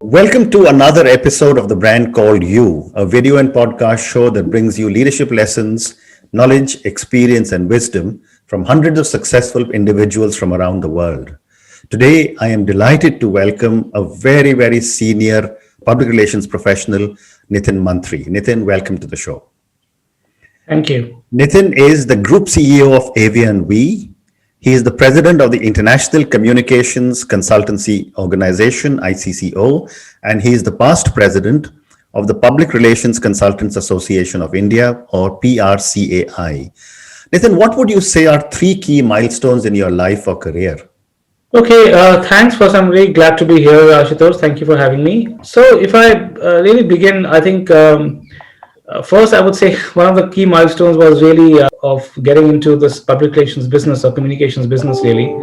Welcome to another episode of the brand called You, a video and podcast show that brings you leadership lessons, knowledge, experience, and wisdom from hundreds of successful individuals from around the world. Today, I am delighted to welcome a very senior public relations professional, Nitin Mantri. Nitin, welcome to the show. Thank you. Nitin is the Group CEO of Avian We. He is the president of the International Communications Consultancy Organization, ICCO, and he is the past president of the Public Relations Consultants Association of India, or PRCAI. Nitin, what would you say are three key milestones in your life or career? Okay, thanks first. I'm really glad to be here, Ashutosh. Thank you for having me. So, if I really begin, I think first I would say one of the key milestones was really of getting into this public relations business or communications business. Really,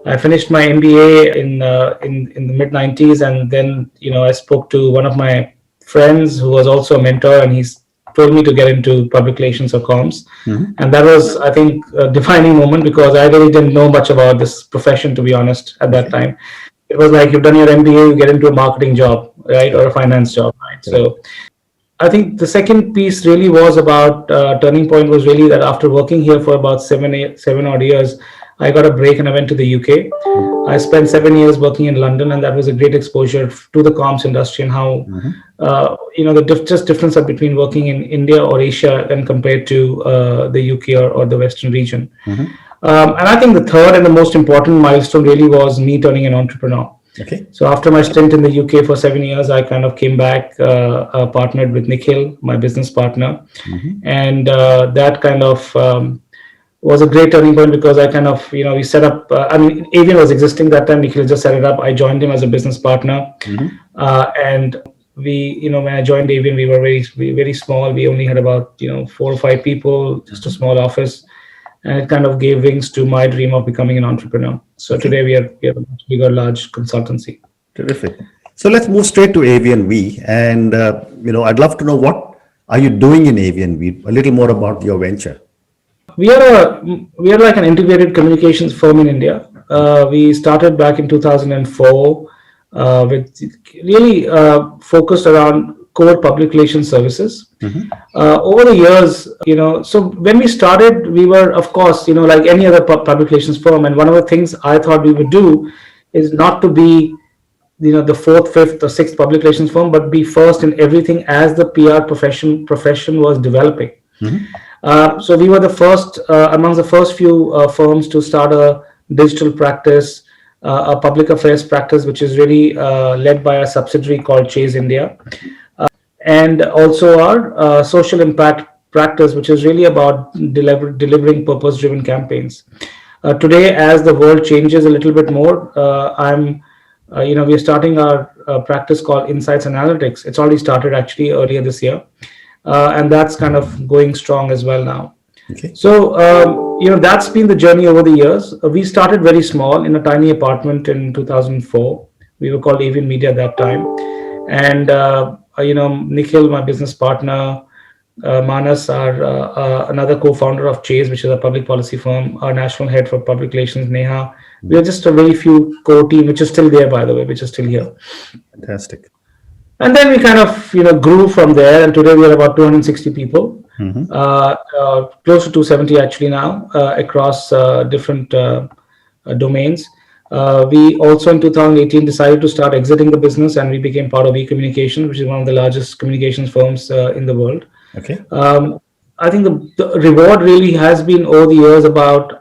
I finished my MBA in the mid '90s, and then I spoke to one of my friends who was also a mentor, and he's told me to get into public relations or comms. And that was, I think, a defining moment because I really didn't know much about this profession, to be honest, at that time. It was like you've done your MBA, you get into a marketing job, right, or a finance job, right? So I think the second piece really was about turning point was really that after working here for about seven odd years, I got a break and I went to the UK. I spent 7 years working in London, and that was a great exposure to the comms industry and how just difference between working in India or Asia and compared to the UK or the Western region. And I think the third and the most important milestone really was me turning an entrepreneur. Okay. So after my stint in the UK for 7 years, I kind of came back, partnered with Nikhil, my business partner, and that kind of was a great turning point because I kind of, we set up, Avian was existing that time, Nikhil just set it up. I joined him as a business partner. And we, when I joined Avian, we were very small. We only had about, 4 or 5 people, just a small office. And it kind of gave wings to my dream of becoming an entrepreneur. So today we are a much bigger, large consultancy. Terrific. So let's move straight to Avian We. And, I'd love to know what are you doing in Avian We? A little more about your venture. We are like an integrated communications firm in India. We started back in 2004 with really focused around core public relations services. Over the years, so when we started, we were, of course, like any other public relations firm. And one of the things I thought we would do is not to be, the fourth, fifth, or sixth public relations firm, but be first in everything as the PR profession was developing. So we were the first, amongst the first few firms to start a digital practice, a public affairs practice, which is really led by a subsidiary called Chase India. And also our social impact practice, which is really about delivering purpose-driven campaigns. Today, as the world changes a little bit more, we're starting our practice called Insights Analytics. It's already started actually earlier this year. And that's kind of going strong as well now. Okay. So, that's been the journey over the years. We started very small in a tiny apartment in 2004. We were called Avian Media at that time. And, Nikhil, my business partner, Manas, our another co-founder of Chase, which is a public policy firm, our national head for public relations, Neha. We are just a very few core team, which is still there, by the way, which is still here. Fantastic. And then we kind of, grew from there. And today we are about 260 people, close to 270 actually now, across different domains. We also in 2018 decided to start exiting the business, and we became part of E-Communication, which is one of the largest communications firms in the world. Okay. I think the reward really has been over the years about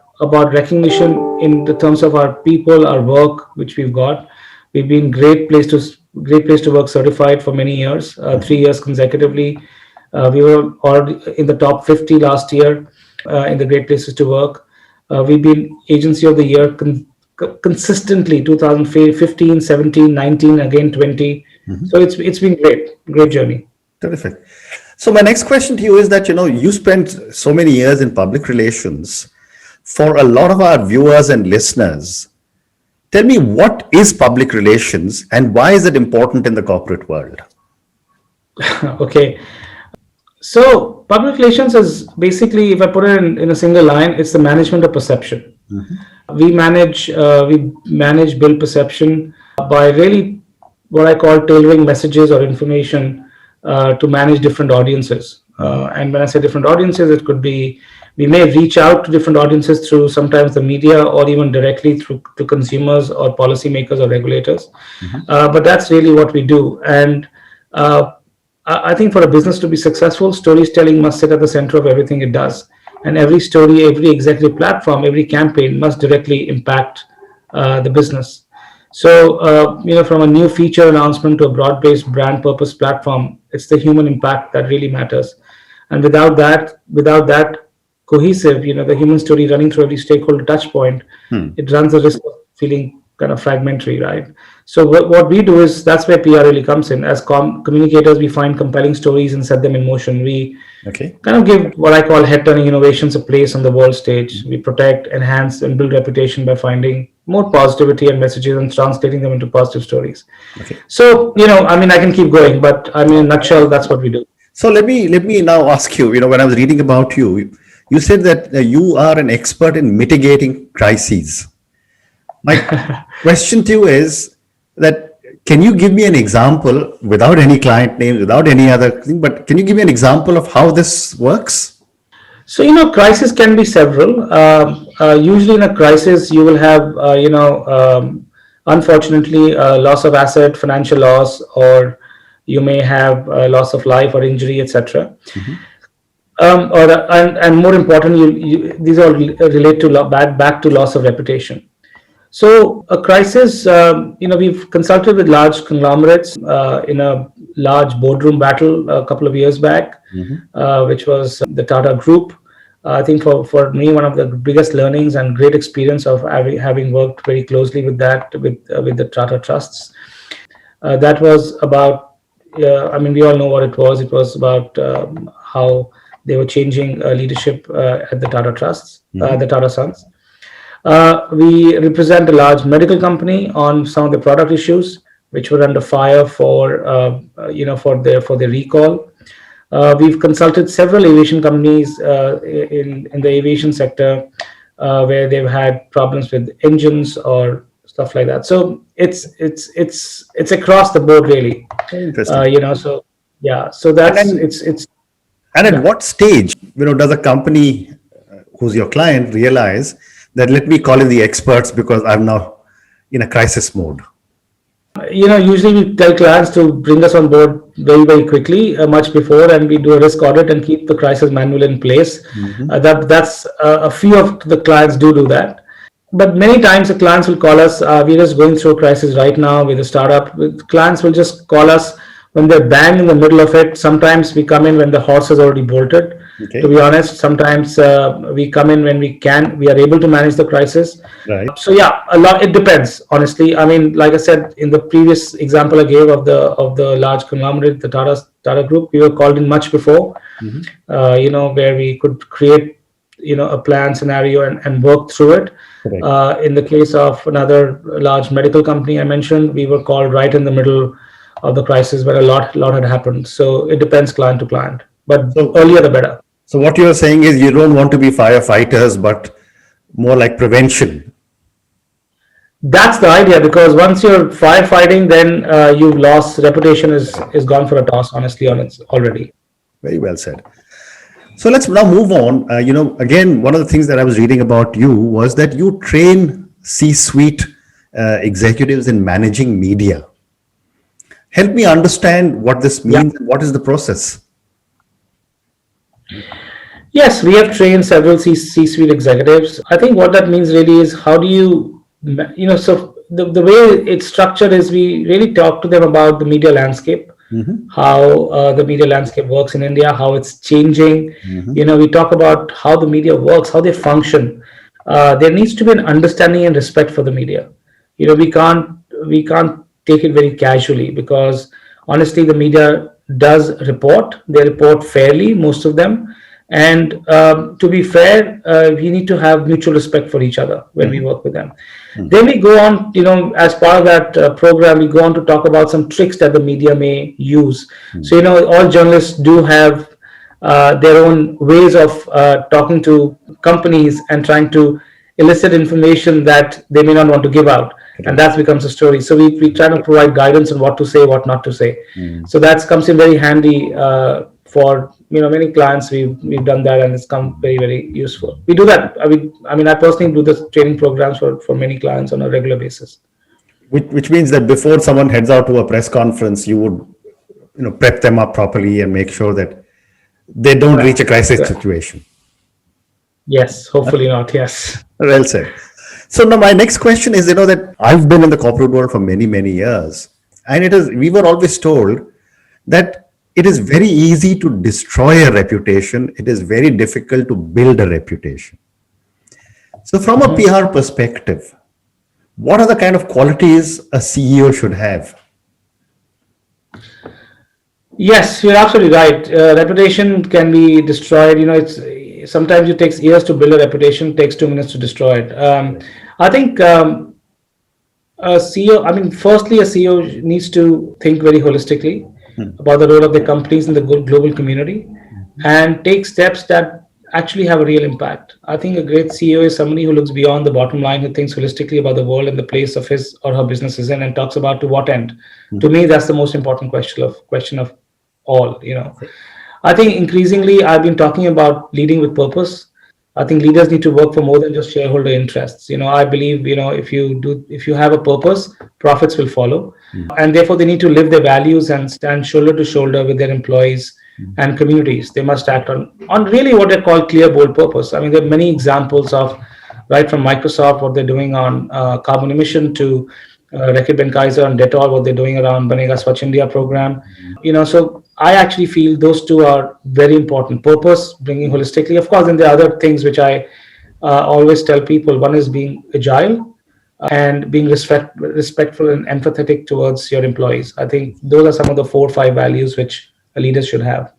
recognition in the terms of our people, our work, which we've got. We've been great place to work certified for many years, 3 years consecutively. We were already in the top 50 last year in the great places to work. We've been agency of the year consistently 2015, 17, 19, again 20. So it's been great journey. Terrific. So my next question to you is that, you spent so many years in public relations. For a lot of our viewers and listeners, tell me, what is public relations and why is it important in the corporate world? Okay. So public relations is basically, if I put it in a single line, it's the management of perception. We manage build perception by really what I call tailoring messages or information to manage different audiences. And when I say different audiences, it could be we may reach out to different audiences through sometimes the media or even directly through to consumers or policymakers or regulators. But that's really what we do. And uh, I think for a business to be successful, storytelling must sit at the center of everything it does. And every story, every executive platform, every campaign must directly impact the business. So, from a new feature announcement to a broad-based brand purpose platform, it's the human impact that really matters. And without that cohesive, the human story running through every stakeholder touch point, it runs the risk of feeling kind of fragmentary, right? So what we do is that's where PR really comes in. As communicators, we find compelling stories and set them in motion. We Okay. kind of give what I call head-turning innovations a place on the world stage. We protect, enhance, and build reputation by finding more positivity and messages and translating them into positive stories. Okay. So, I can keep going, but I mean, in a nutshell, that's what we do. So let me now ask you. When I was reading about you, you said that you are an expert in mitigating crises. My question to you is that can you give me an example without any client names, without any other thing, but can you give me an example of how this works? So, crisis can be several. Usually, in a crisis, you will have, unfortunately, loss of asset, financial loss, or you may have loss of life or injury, etc. Or and more important, these all relate to back to loss of reputation. So a crisis, we've consulted with large conglomerates in a large boardroom battle a couple of years back, which was the Tata Group. I think for me, one of the biggest learnings and great experience of having worked very closely with with the Tata Trusts. That was about, we all know what it was. It was about how they were changing leadership at the Tata Trusts, the Tata Sons. We represent a large medical company on some of the product issues, which were under fire for their recall. We've consulted several aviation companies in the aviation sector where they've had problems with engines or stuff like that. So it's across the board really. Very interesting. So yeah, so And that's then, it's and at yeah. what stage, does a company who's your client realize that let me call in the experts because I'm now in a crisis mode? Usually we tell clients to bring us on board very, very quickly, much before, and we do a risk audit and keep the crisis manual in place. That's a few of the clients do that. But many times the clients will call us. We're just going through a crisis right now with a startup. Clients will just call us when they're bang in the middle of it. Sometimes we come in when the horse has already bolted. To Okay. be honest, sometimes we come in when we are able to manage the crisis. Right. So yeah, a lot. It depends, honestly. I mean, like I said in the previous example I gave of the large conglomerate, the Tata Group, we were called in much before. Where we could create a plan scenario and work through it. Correct. In the case of another large medical company I mentioned, we were called right in the middle of the crisis where a lot had happened. So it depends client to client, but So, earlier the better. so what you're saying is you don't want to be firefighters, but more like prevention. That's the idea, because once you're firefighting, then you've lost reputation is gone for a toss. Honestly, on its already. Very well said. So let's now move on. Again, one of the things that I was reading about you was that you train C-suite executives in managing media. Help me understand what this Yeah. means and what is the process. Yes, we have trained several C-suite executives. I think what that means really is how do so the way it's structured is we really talk to them about the media landscape, how the media landscape works in India, how it's changing. We talk about how the media works, how they function. There needs to be an understanding and respect for the media. We can't take it very casually, because honestly, the media does report. They report fairly, most of them. And to be fair, we need to have mutual respect for each other when we work with them. Then we go on, as part of that program, we go on to talk about some tricks that the media may use. So, all journalists do have their own ways of talking to companies and trying to elicit information that they may not want to give out. and that becomes a story. So we try to provide guidance on what to say, what not to say. So that comes in very handy for many clients. We've done that, and it's come very useful. We do that. I personally do the training programs for many clients on a regular basis. Which means that before someone heads out to a press conference, you would prep them up properly and make sure that they don't reach a crisis situation. Yes, hopefully not. Yes. Well said. So now my next question is, that I've been in the corporate world for many years, and we were always told that it is very easy to destroy a reputation. It is very difficult to build a reputation. So from a PR perspective, what are the kind of qualities a CEO should have? Yes, you're absolutely right. Reputation can be destroyed. Sometimes it takes years to build a reputation. It takes 2 minutes to destroy it. I think a CEO. Firstly, a CEO needs to think very holistically about the role of the companies in the global community, and take steps that actually have a real impact. I think a great CEO is somebody who looks beyond the bottom line, who thinks holistically about the world and the place of his or her business is in, and talks about to what end. To me, that's the most important question of all. I think increasingly I've been talking about leading with purpose. I think leaders need to work for more than just shareholder interests. I believe if you have a purpose, profits will follow, and therefore they need to live their values and stand shoulder to shoulder with their employees and communities. They must act on really what they call clear, bold purpose. There are many examples of, right from Microsoft, what they're doing on carbon emission, to Reckitt Benckiser and Dettol, what they're doing around Banega Swachh India program. So I actually feel those two are very important. Purpose, bringing holistically. Of course, then there are other things which I always tell people. One is being agile and being respectful and empathetic towards your employees. I think those are some of the 4 or 5 values which a leader should have.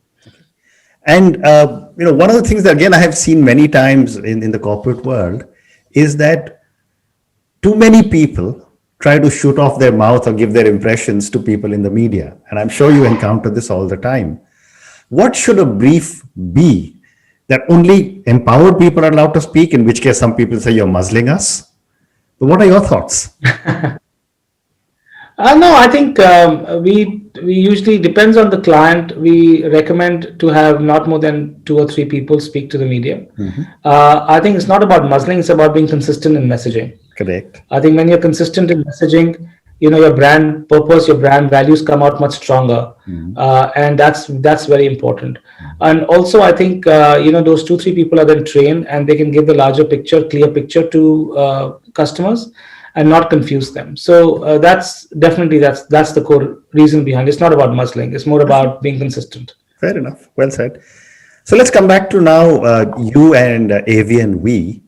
And one of the things that, again, I have seen many times in the corporate world is that too many people try to shoot off their mouth or give their impressions to people in the media. And I'm sure you encounter this all the time. What should a brief be? That only empowered people are allowed to speak, in which case some people say you're muzzling us. But what are your thoughts? No, I think we usually, depends on the client. We recommend to have not more than 2 or 3 people speak to the media. I think it's not about muzzling; it's about being consistent in messaging. Correct. I think when you're consistent in messaging, your brand purpose, your brand values come out much stronger, and that's very important. And also, I think those 2 3 people are then trained, and they can give the larger picture, clear picture to customers, and not confuse them. So that's the core reason behind it. It's not about muzzling. It's more about being consistent. Fair enough. Well said. So let's come back to now you and Avian We.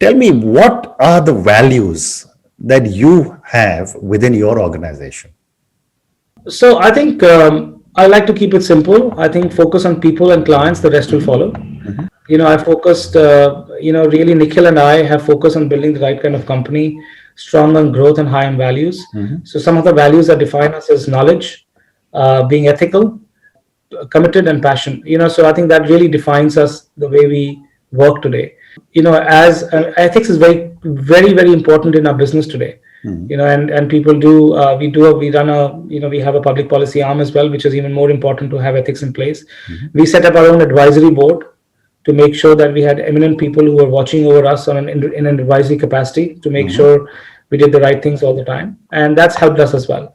Tell me, what are the values that you have within your organization? So I think I like to keep it simple. I think focus on people and clients, the rest will follow. I focused, really Nikhil and I have focused on building the right kind of company, strong on growth and high on values. So some of the values that define us as knowledge, being ethical, committed, and passion. So I think that really defines us, the way we work today. As ethics is very important in our business today. And people we have a public policy arm as well, which is even more important to have ethics in place. We set up our own advisory board to make sure that we had eminent people who were watching over us in an advisory capacity, to make sure we did the right things all the time, and that's helped us as well.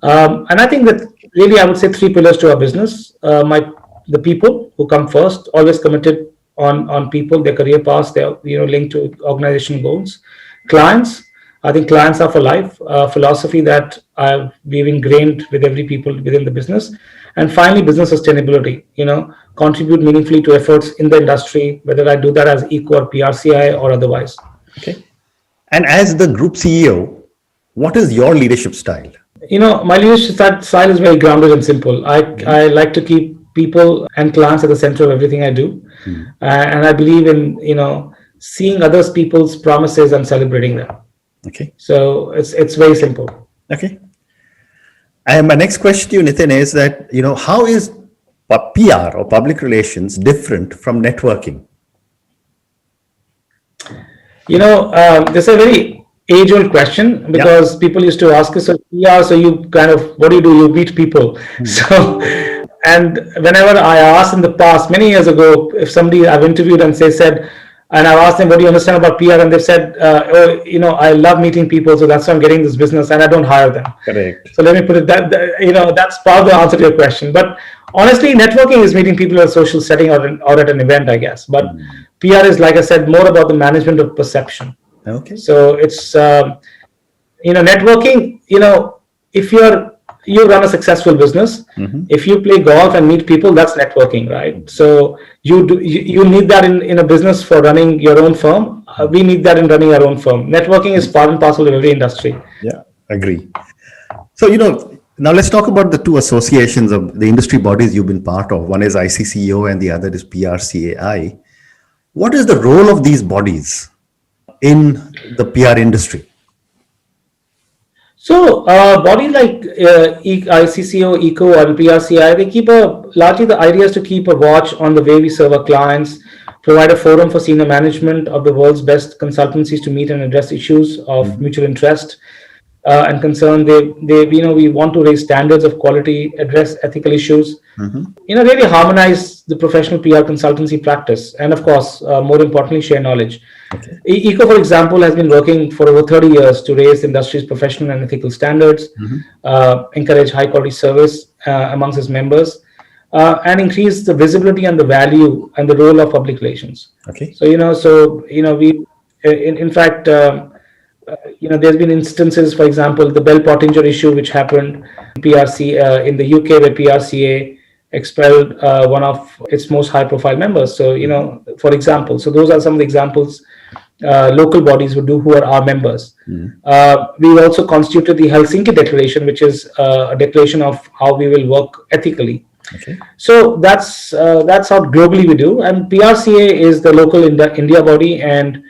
And I think that really I would say 3 pillars to our business. The people who come first, always committed on people, their career paths, they're linked to organizational goals. Clients, I think clients are for life, philosophy that we've ingrained with every people within the business. And finally, business sustainability, contribute meaningfully to efforts in the industry, whether I do that as ICCO or PRCAI or otherwise. Okay. And as the group CEO, what is your leadership style? My leadership style is very grounded and simple. I like to keep people and clients at the center of everything I do. And I believe in, seeing others people's promises and celebrating them. Okay. So it's very simple. Okay. And my next question to you, Nitin, is that, how is PR or public relations different from networking? There's a very age-old question Yeah. because people used to ask us, so yeah, so you kind of, what do? You meet people. So, and whenever I asked in the past, many years ago, if somebody I've interviewed and said, and I've asked them, what do you understand about PR? And they've said, oh, I love meeting people, so that's why I'm getting this business, and I don't hire them. Correct. So let me put it that's part of the answer to your question. But honestly, networking is meeting people in a social setting or at an event, I guess. But PR is, like I said, more about the management of perception. Okay. So it's networking. If you run a successful business, if you play golf and meet people, that's networking, right? So you need that in a business for running your own firm. We need that in running our own firm. Networking is part and parcel of every industry. Yeah, agree. So, now let's talk about the two associations of the industry bodies you've been part of. One is ICCO and the other is PRCAI. What is the role of these bodies in the PR industry? So bodies like ICCO, ECO, and PRCI, they keep largely the idea is to keep a watch on the way we serve our clients, provide a forum for senior management of the world's best consultancies to meet and address issues of mutual interest and concern. We want to raise standards of quality, address ethical issues, really harmonize the professional PR consultancy practice, and of course, more importantly, share knowledge. Okay. ECO, for example, has been working for over 30 years to raise the industry's professional and ethical standards, encourage high quality service amongst its members, and increase the visibility and the value and the role of public relations. Okay. So we, in fact, there's been instances, for example, the Bell Pottinger issue, which happened in the UK, where PRCA expelled one of its most high-profile members. So, for example, so those are some of the examples local bodies would do who are our members. We also constituted the Helsinki Declaration, which is a declaration of how we will work ethically. Okay. So that's how globally we do. And PRCA is the local India body, and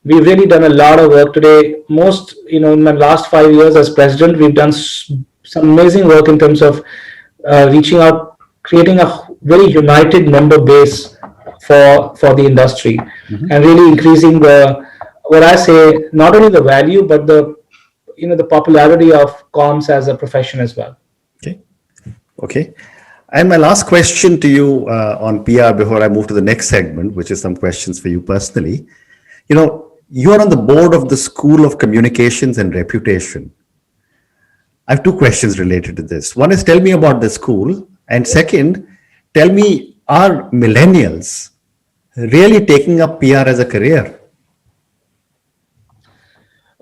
we've really done a lot of work today. In my last 5 years as president, we've done some amazing work in terms of reaching out, creating a very united member base for the industry, and really increasing not only the value, but the popularity of comms as a profession as well. Okay. And my last question to you on PR before I move to the next segment, which is some questions for you personally. You are on the board of the School of Communications and Reputation. I have two questions related to this. One is, tell me about the school. And second, tell me, are millennials really taking up PR as a career?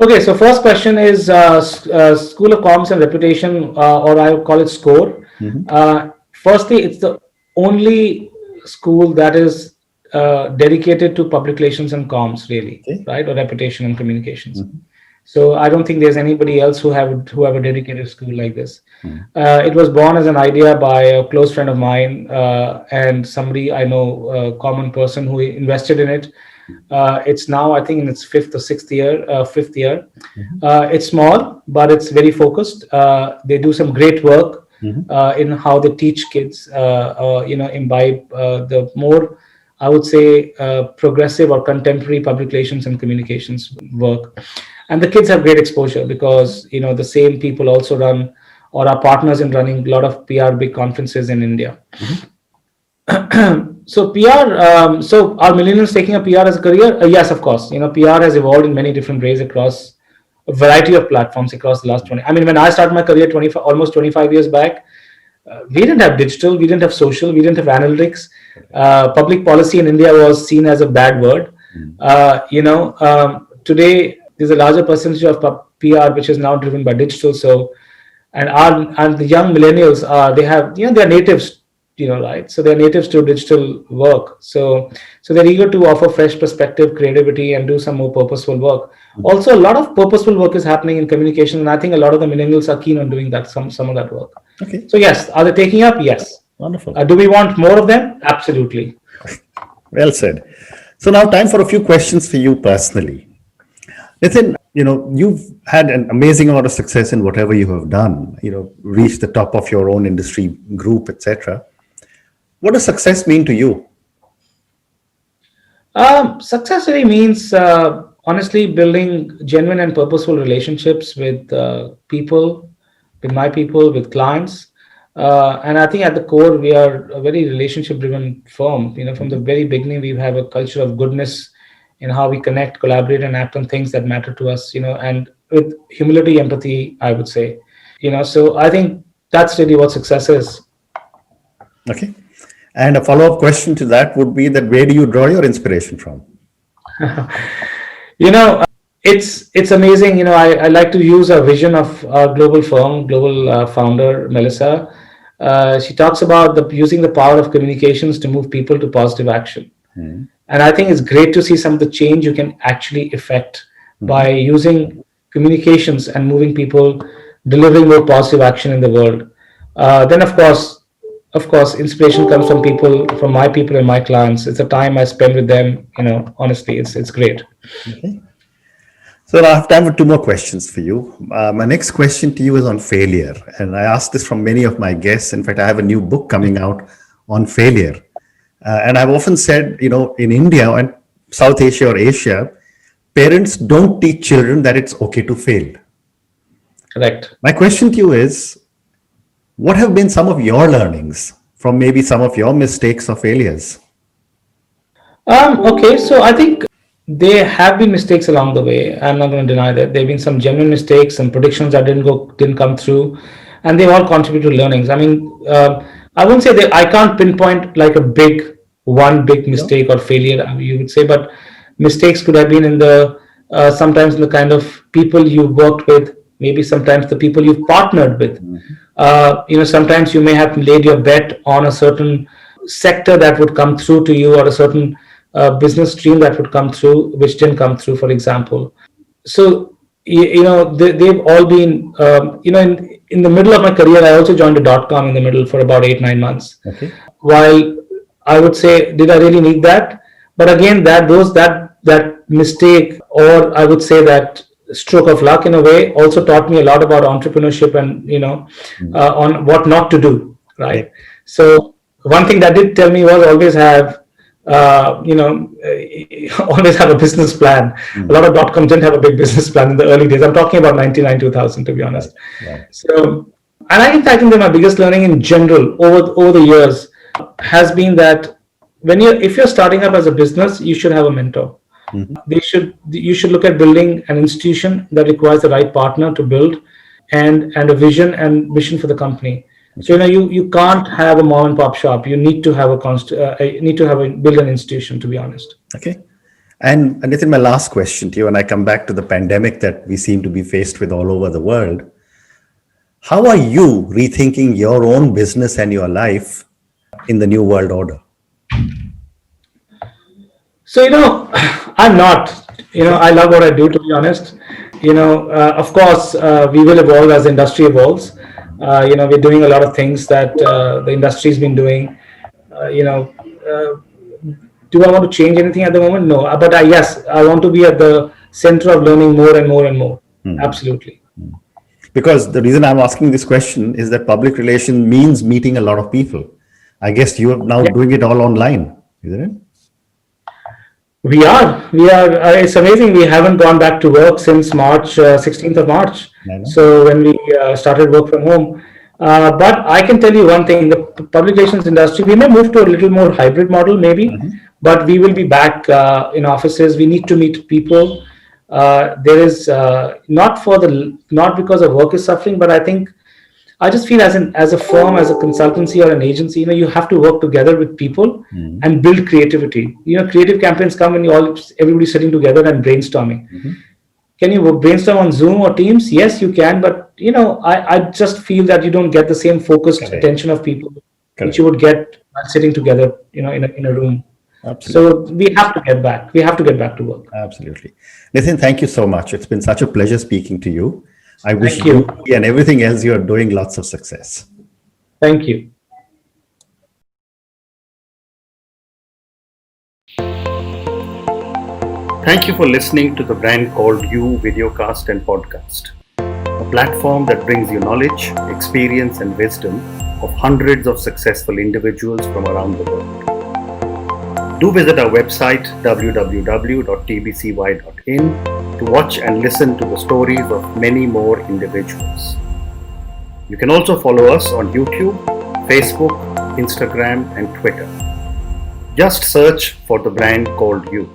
Okay, so first question is School of Comms and Reputation, or I would call it SCORE. Firstly, it's the only school that is dedicated to public relations and comms, really, right, or reputation and communications. So I don't think there's anybody else who have a dedicated school like this. It was born as an idea by a close friend of mine and somebody I know, a common person who invested in it. It's now, I think, in its fifth year. It's small, but it's very focused. They do some great work in how they teach kids, imbibe the more, I would say, progressive or contemporary public relations and communications work. And the kids have great exposure because, the same people also run or are partners in running a lot of PR big conferences in India. So PR, so are millennials taking up PR as a career? Yes, of course. PR has evolved in many different ways across a variety of platforms across the last 20. I mean, when I started my career almost 25 years back, we didn't have digital, we didn't have social, we didn't have analytics. Public policy in India was seen as a bad word. Today there's a larger percentage of PR which is now driven by digital. So, and the young millennials they're natives, right? So they're natives to digital work. So they're eager to offer fresh perspective, creativity, and do some more purposeful work. Also, a lot of purposeful work is happening in communication, and I think a lot of the millennials are keen on doing that, some of that work. Okay. So yes, are they taking up? Yes. Wonderful. Do we want more of them? Absolutely. Well said. So now time for a few questions for you personally. Nitin, you've had an amazing amount of success in whatever you have done, reached the top of your own industry group, etc. What does success mean to you? Success really means honestly building genuine and purposeful relationships with people, with my people, with clients. And I think at the core, we are a very relationship driven firm. From the very beginning, we have a culture of goodness in how we connect, collaborate, and act on things that matter to us, and with humility, empathy, I would say. So I think that's really what success is. Okay. And a follow-up question to that would be that where do you draw your inspiration from? you know it's amazing. I like to use a vision of our global founder Melissa. She talks about using the power of communications to move people to positive action. And I think it's great to see some of the change you can actually effect by using communications and moving people, delivering more positive action in the world. Then of course inspiration comes from people, from my people and my clients. It's the time I spend with them. Honestly, it's great. Okay. So I have time for two more questions for you. My next question to you is on failure. And I asked this from many of my guests. In fact, I have a new book coming out on failure. And I've often said, in India and South Asia or Asia, parents don't teach children that it's okay to fail. Correct. My question to you is, what have been some of your learnings from maybe some of your mistakes or failures? Okay, so I think there have been mistakes along the way. I'm not going to deny that there have been some genuine mistakes, some predictions that didn't come through, and they all contribute to learnings. I mean, I won't say that I can't pinpoint like one big mistake or failure, you would say, but mistakes could have been in the sometimes in the kind of people you worked with, maybe sometimes the people you've partnered with. Sometimes you may have laid your bet on a certain sector that would come through to you, or a certain business stream that would come through, which didn't come through, for example. So they've all been in the middle of my career. I also joined a .com in the middle for about 8-9 months. Okay. While I would say, did I really need that? But again, that mistake, or I would say that stroke of luck in a way, also taught me a lot about entrepreneurship and on what not to do. Right. So one thing that did tell me was always have always have a business plan. A lot of .com didn't have a big business plan in the early days. I'm talking about 99, 2000, to be honest. Right. So, and I think that my biggest learning in general over the years has been that if you're starting up as a business, you should have a mentor. You should look at building an institution that requires the right partner to build, and a vision and mission for the company. So you can't have a mom and pop shop. You need to have build an institution, to be honest. Okay. And Nitin, my last question to you, and I come back to the pandemic that we seem to be faced with all over the world. How are you rethinking your own business and your life in the new world order? So I'm not. I love what I do, to be honest. Of course, we will evolve as the industry evolves. We're doing a lot of things that the industry's been doing. Do I want to change anything at the moment? No. But yes, I want to be at the center of learning more and more and more. Absolutely. Because the reason I'm asking this question is that public relation means meeting a lot of people. I guess you are now doing it all online, isn't it? We are. It's amazing. We haven't gone back to work since March, 16th of March. So when we started work from home. But I can tell you one thing: the public relations industry, we may move to a little more hybrid model, maybe, but we will be back in offices. We need to meet people. There is not because the work is suffering, but I just feel as a firm, as a consultancy or an agency, you have to work together with people and build creativity. Creative campaigns come when everybody's sitting together and brainstorming. Can you brainstorm on Zoom or Teams? Yes, you can, but I just feel that you don't get the same focused attention of people which you would get while sitting together, in a room. Absolutely. So we have to get back. We have to get back to work. Absolutely. Nitin, thank you so much. It's been such a pleasure speaking to you. I wish you and everything else you are doing lots of success. Thank you. Thank you for listening to the brand called You Videocast and Podcast, a platform that brings you knowledge, experience, and wisdom of hundreds of successful individuals from around the world. Do visit our website www.tbcy.in to watch and listen to the stories of many more individuals. You can also follow us on YouTube, Facebook, Instagram, and Twitter. Just search for the brand called You.